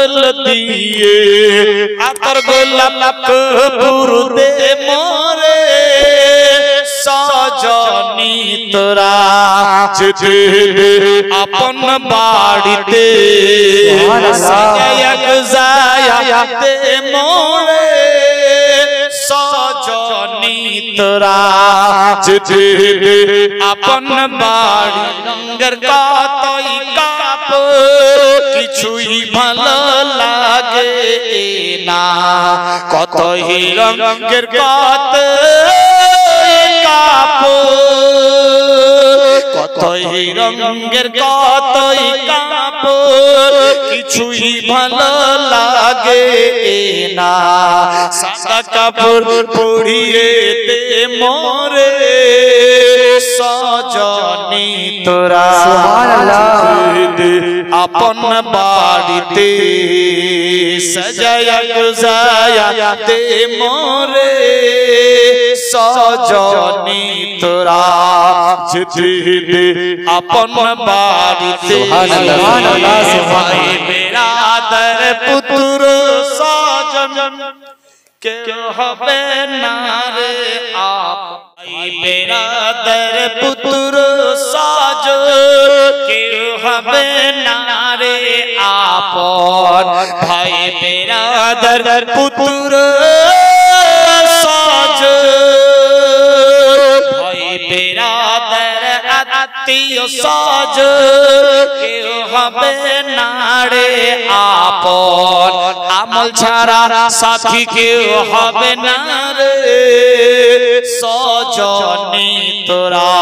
ফসল দিয়ে আতর গোলাপ কপুর দে মোরে সজনী তোরা যেতে আপন বাড়িতে সাজায়া গুজায়া দে মোরে সজনী তোরা যেতে আপন বাড়ি রঙের কতই কাপ কিছুই ভালো লাগে না কতই রঙের কত কাপ কতই রঙের কতই কাপ কিছুই ভালো লাগে না সাদা কাপড় পরিয়ে দে মোরে সজনী তোরা আপন বাড়িতে সাজায়া গুজায়া দে মোরে সজনী তোরা যেতে আপন বাড়িতে ভাই বেরাদর পুত্র সজন কেউ হবে না রে আপ ভাই বেরাদর পুত্র সজন কেউ হবে না রে আপন ভাই বেরাদর পুত্র সজন ভাই বেরাদর আত্মীয় সজন কেউ হবে না রে আপন আমল ছাড়া সাথী কেউ হবে না রে সজনী তোরা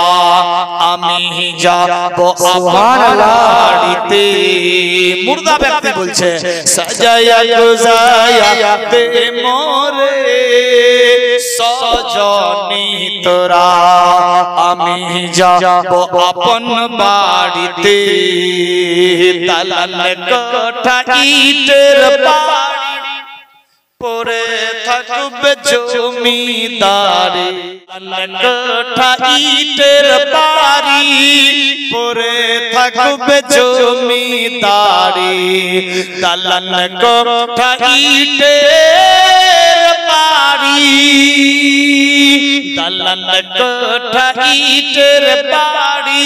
আমি যাব বাড়িতে মুর্দা ব্যক্তি বলছে সাজায়া গুজায়া দে মোরে সজনী তোরা আমি যাব আপন বাড়িতে দালান কোঠা ইটের বাড়ি পরে থাকবে জমিদারি দালান কোঠা ইটের বাড়ি পরে থাকবে জমিদারি দালান কোঠা ইটের বাড়ি দালান কোঠা ইটের বাড়ি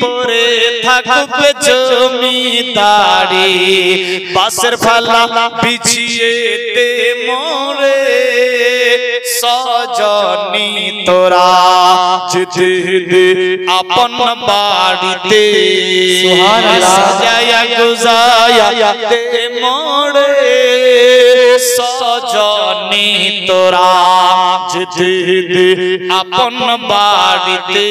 পরে থাকবে জমিদারি বাঁশের ফালা বিছিয়ে দে মোরে সজনী তোরা যেতে আপন বাড়িতে সাজায়া গুজায়া দে মোরে সজনী তোরা যেতে আপন বাড়িতে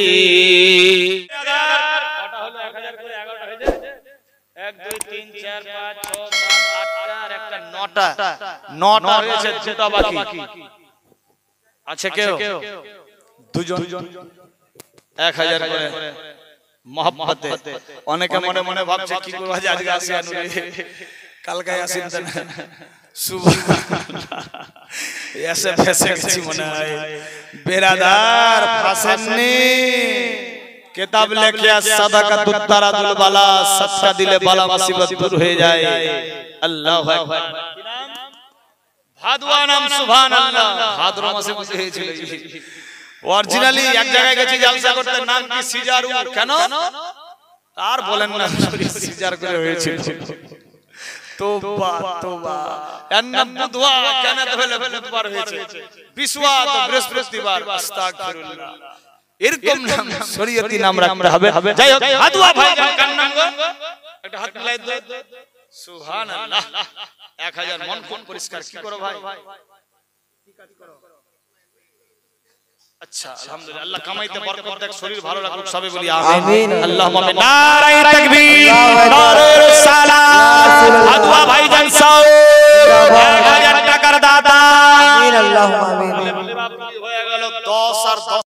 1 2 3 4 5 6 7 8 আর একটা 9টা হয়েছে যেটা বাকি আছে কেউ দুজন 1000 করে মোহাম্মতে অনেকে মনে মনে ভাবছে কি করব আজকে আসিয়ান কালকে আসিন না সুবহানাল্লাহ এসে ফেসে কিছু মনে হয় বেরাদার ফাসেননি किताब लेके सदाकत तारादुल बाला सदका दिले बाला मुसीबत दूर हो जाए अल्लाहु আকবার ভাদুয়া নাম সুবহানাল্লাহ ভাদ্র মাসে বসে হয়েছিল অরিজিনালি এক জায়গায় গেছি জলসা করতে নাম কি সিজারু কেন আর বলেন না সিজার করে হয়েছিল तौबा तौबा अन्नम बुधवा কেন হলো বুধবার হয়েছে বিশওয়া তো বৃহস্পতিবার আস্তাগফিরুল্লাহ এরকম নাম শরীয়তি নাম রাখতে হবে যাই হোক হাদুয়া ভাই কার নাম গো একটা হাত মিলাই দাও সুবহানাল্লাহ 1000 মন কোন পরিষ্কার কি করো ভাই কি কাজ করো अच्छा अल्हम्दुलिल्लाह अल्लाह कमाईते बरकत देख शरीर ভালো রাখুক সবে বলি আমিন আল্লাহুম্মা নারায়ে তাকবীর